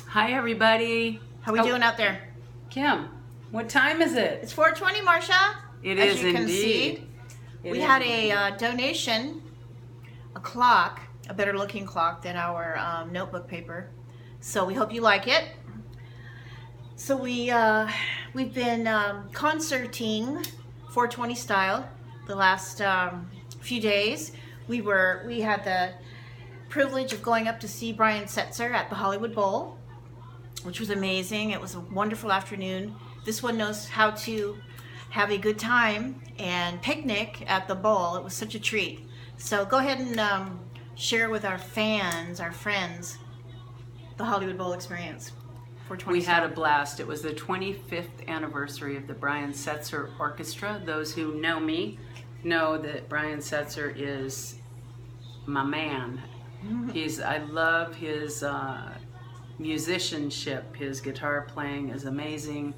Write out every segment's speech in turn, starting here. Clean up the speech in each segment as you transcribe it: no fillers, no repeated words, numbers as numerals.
Hi, everybody. How we doing out there? Kim, what time is it? It's 4:20, Marcia. It As is you can indeed. see, we had a donation, a clock, a better looking clock than our notebook paper. So we hope you like it. So we've been concerting 420 style the last few days. We had the privilege of going up to see Brian Setzer at the Hollywood Bowl, which was amazing. It was a wonderful afternoon. This one knows how to have a good time and picnic at the bowl. It was such a treat. So go ahead and share with our fans, our friends, the Hollywood Bowl experience. We had a blast. It was the 25th anniversary of the Brian Setzer Orchestra. Those who know me know that Brian Setzer is my man. I love his musicianship. His guitar playing is amazing,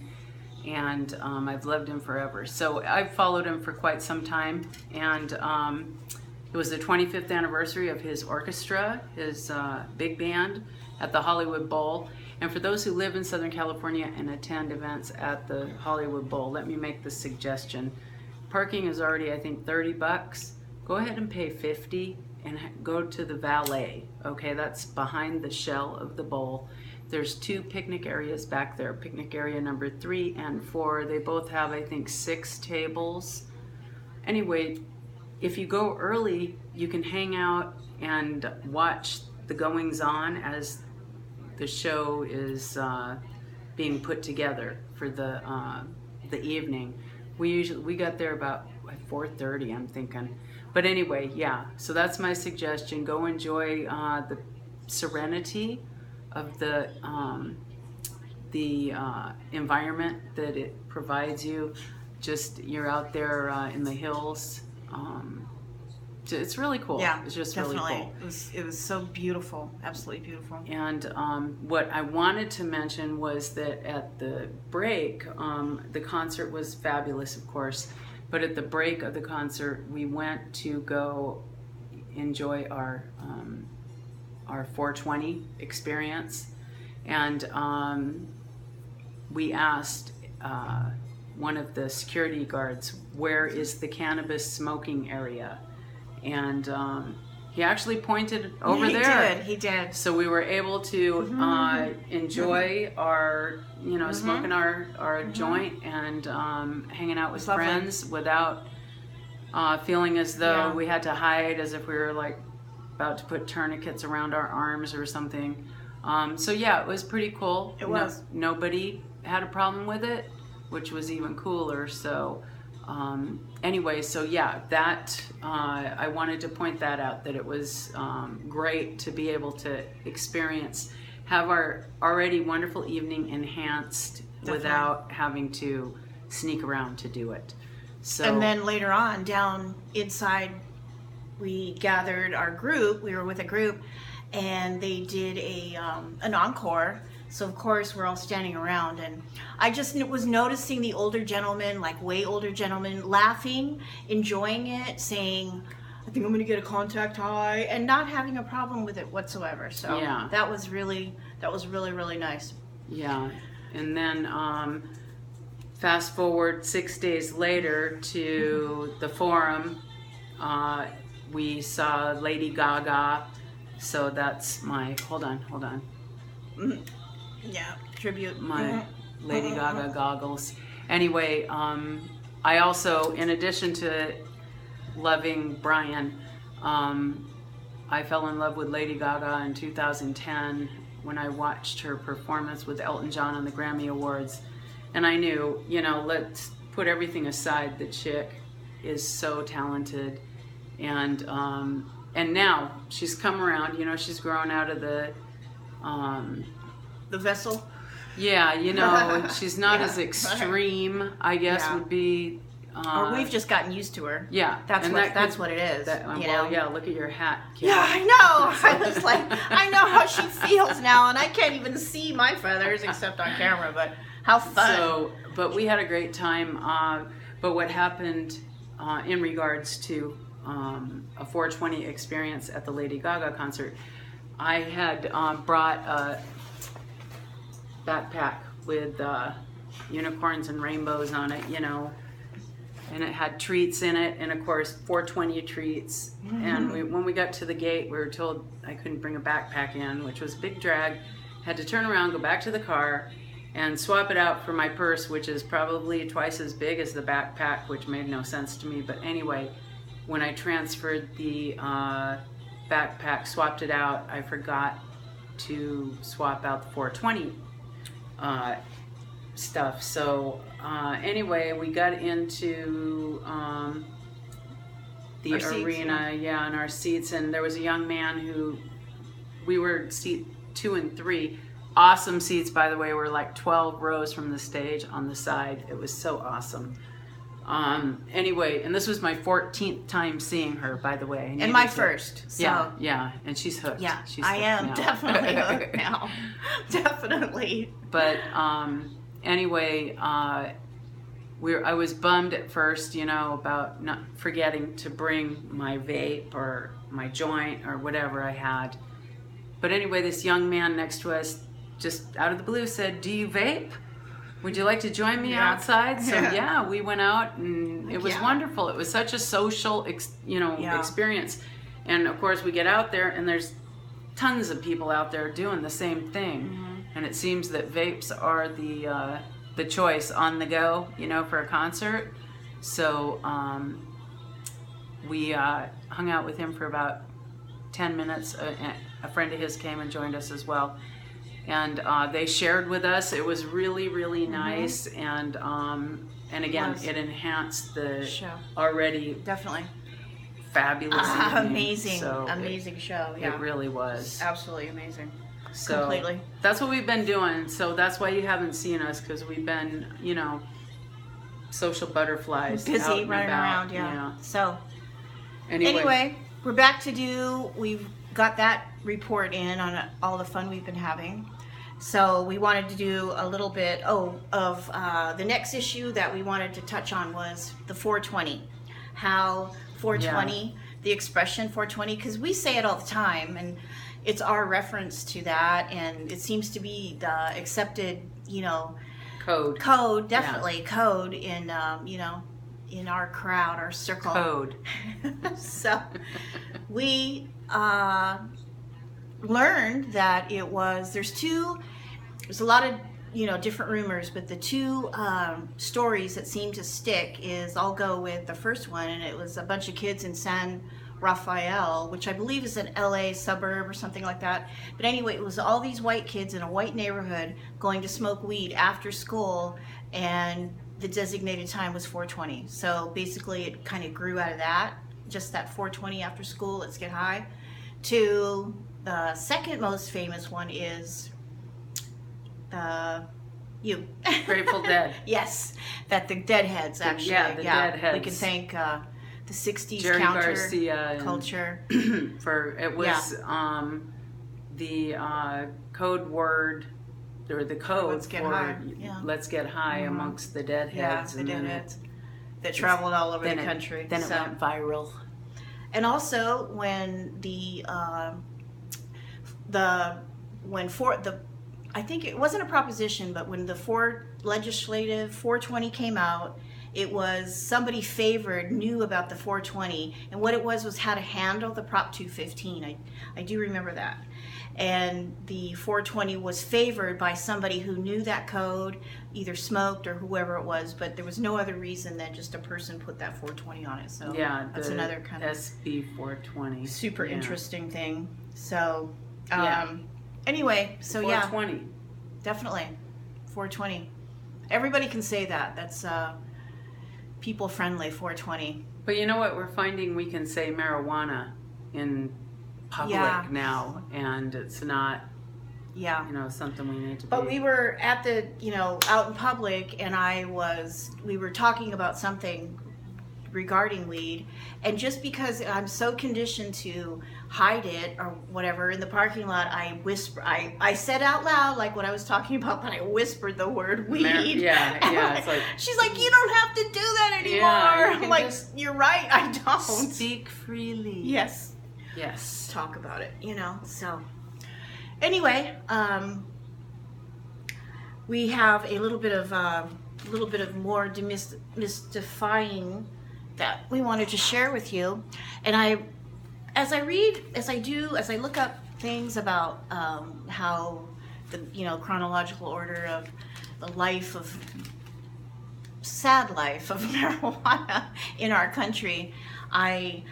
and I've loved him forever. So I've followed him for quite some time, and it was the 25th anniversary of his orchestra, his big band at the Hollywood Bowl. And for those who live in Southern California and attend events at the Hollywood Bowl, let me make this suggestion. Parking is already, I think, $30. Go ahead and pay $50 and go to the valet. Okay, that's behind the shell of the bowl. There's two picnic areas back there, picnic area number 3 and 4. They both have, I think, 6 tables. Anyway, if you go early, you can hang out and watch the goings on as the show is being put together for the evening. We got there about 4:30, I'm thinking. But anyway, yeah. So that's my suggestion. Go enjoy the serenity of the environment that it provides you. Just you're out there in the hills. It's really cool. Yeah, it's just definitely. really cool. It was so beautiful, absolutely beautiful. And what I wanted to mention was that at the break, the concert was fabulous, of course. But at the break of the concert, we went to go enjoy our 420 experience, and we asked one of the security guards, "Where is the cannabis smoking area?" And he actually pointed over there. He did. So we were able to enjoy our, smoking our joint and hanging out with friends without feeling as though we had to hide, as if we were like about to put tourniquets around our arms or something. So yeah, it was pretty cool. It was. Nobody had a problem with it, which was even cooler. So anyway, so yeah, that I wanted to point that out, that it was great to be able to have our already wonderful evening enhanced without having to sneak around to do it. So, and then later on, down inside, we gathered our group. We were with a group, and they did an encore. So of course we're all standing around, and I just was noticing the older gentlemen, like way older gentlemen, laughing, enjoying it, saying, "I think I'm going to get a contact high," and not having a problem with it whatsoever. So yeah, that was really, really nice. Yeah, and then fast forward 6 days later to the Forum, we saw Lady Gaga. So that's my hold on. Yeah, tribute. My Lady Gaga goggles. Anyway, I also, in addition to loving Brian, I fell in love with Lady Gaga in 2010 when I watched her performance with Elton John on the Grammy Awards. And I knew, let's put everything aside, the chick is so talented. And now she's come around, she's grown out of the vessel. Yeah, she's not as extreme, I guess, would be. Or we've just gotten used to her. Yeah, that's what it is. Yeah, look at your hat, Kim. Yeah, I know. I was like, I know how she feels now, and I can't even see my feathers except on camera. But how fun! But we had a great time. But what happened in regards to a 420 experience at the Lady Gaga concert, I had brought backpack with unicorns and rainbows on it, and it had treats in it, and of course 420 treats. And when we got to the gate, we were told I couldn't bring a backpack in, which was a big drag. Had to turn around, go back to the car, and swap it out for my purse, which is probably twice as big as the backpack, which made no sense to me. But anyway, when I transferred the backpack, swapped it out, I forgot to swap out the 420 stuff. So anyway, we got into the arena, in our seats, and there was a young man who, we were seat 2 and 3. Awesome seats, by the way. We're like 12 rows from the stage on the side. It was so awesome. Anyway, and this was my 14th time seeing her, by the way. And my first. So. Yeah, and she's hooked. Yeah, she's I am now. definitely hooked now. Definitely. But anyway, I was bummed at first, about not forgetting to bring my vape or my joint or whatever I had. But anyway, this young man next to us, just out of the blue, said, "Do you vape? Would you like to join me outside?" So yeah, we went out, and it was wonderful. It was such a social, experience. And of course, we get out there, and there's tons of people out there doing the same thing. And it seems that vapes are the choice on the go, for a concert. So we hung out with him for about 10 minutes. A friend of his came and joined us as well. And they shared with us. It was really, really nice, and again, it enhanced the show. Already Definitely fabulous, amazing, so amazing show. Yeah, it really was absolutely amazing. So completely. That's what we've been doing. So that's why you haven't seen us, because we've been, social butterflies, busy out and running about, around. Yeah. So anyway, we're back to do. We've got that report in on all the fun we've been having. So we wanted to do a little bit of the next issue that we wanted to touch on was the 420. How 420, the expression 420, because we say it all the time, and it's our reference to that, and it seems to be the accepted, code, definitely code in, in our crowd, our circle. Code. So we learned that there's a lot of different rumors, but the two stories that seem to stick is, I'll go with the first one, and it was a bunch of kids in San Rafael, which I believe is an LA suburb or something like that. But anyway, it was all these white kids in a white neighborhood going to smoke weed after school, and the designated time was 4:20. So basically it kind of grew out of that, just that 4:20 after school, let's get high. To the second most famous one is you. Grateful Dead. Yes, that the Deadheads actually. The Deadheads. We can thank the 60s Jerry counter Garcia culture. For it was the code word, or the code Let's Get for High. Let's Get High amongst the Deadheads. The Deadheads that traveled all over the country. Then it went viral. And also when I think it wasn't a proposition, but when the legislative 420 came out, it was somebody knew about the 420, and what it was how to handle the Prop 215. I do remember that. And the 420 was favored by somebody who knew that code, either smoked or whoever it was, but there was no other reason than just a person put that 420 on it. So that's another kind of SB 420. Super interesting thing. So anyway, so 420. Definitely 420. Everybody can say that. That's people friendly 420. But you know what? We're finding we can say marijuana in public now, and it's not something we need to But we were at the out in public, and we were talking about something regarding weed, and just because I'm so conditioned to hide it or whatever in the parking lot, I whisper. I said out loud like what I was talking about, but I whispered the word weed. It's like, she's like, you don't have to do that anymore. I'm like, you're right, I don't. Speak freely. Yes. Talk about it. So anyway, we have a little bit of more demystifying that we wanted to share with you. And as I look up things about how the chronological order of the sad life of marijuana in our country, I'm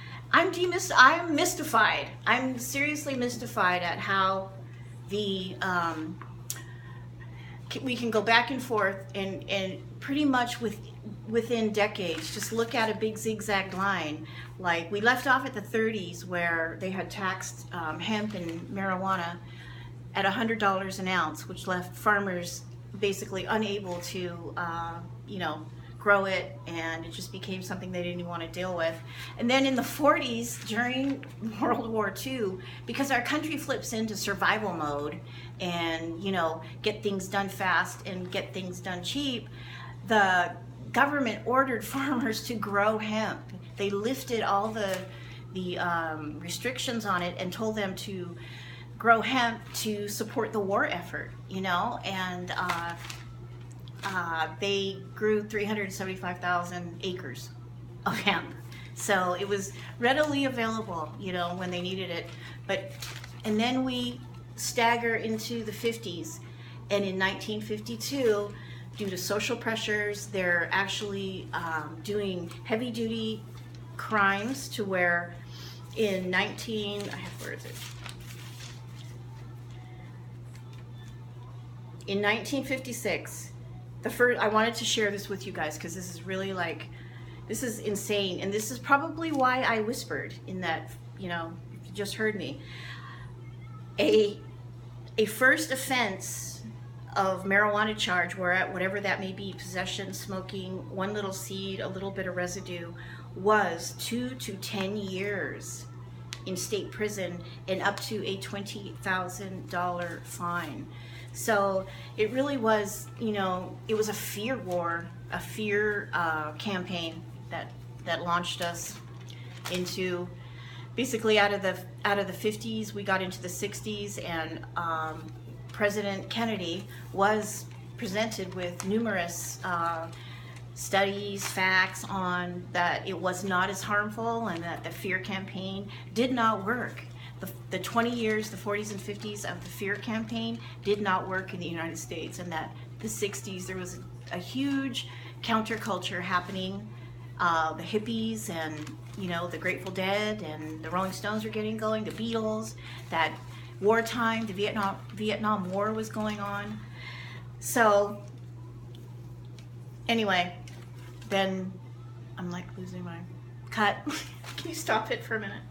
mystified. I'm seriously mystified at how we can go back and forth and pretty much within decades just look at a big zigzag line. Like, we left off at the 30s where they had taxed hemp and marijuana at $100 an ounce, which left farmers basically unable to grow it, and it just became something they didn't even want to deal with. And then in the 40s, during World War II, because our country flips into survival mode and get things done fast and get things done cheap, the government ordered farmers to grow hemp. They lifted all the restrictions on it and told them to grow hemp to support the war effort, and they grew 375,000 acres of hemp. So it was readily available, when they needed it. And then we stagger into the 50s, and in 1952, due to social pressures, they're actually doing heavy-duty crimes to where in 1956, I wanted to share this with you guys because this is really this is insane, and this is probably why I whispered in that, if you just heard me. A first offense of marijuana charge, whatever that may be, possession, smoking, one little seed, a little bit of residue, was 2 to 10 years in state prison and up to a $20,000 fine. So it really was, it was a fear war, a fear campaign that launched us into basically out of the 50s. We got into the 60s, and President Kennedy was presented with numerous studies, facts on that it was not as harmful, and that the fear campaign did not work. The 20 years, the 40s and 50s of the fear campaign did not work in the United States, and that the 60s there was a huge counterculture happening. The hippies and the Grateful Dead and the Rolling Stones were getting going, the Beatles, that wartime, the Vietnam War was going on. So anyway, then I'm losing my cut. Can you stop it for a minute?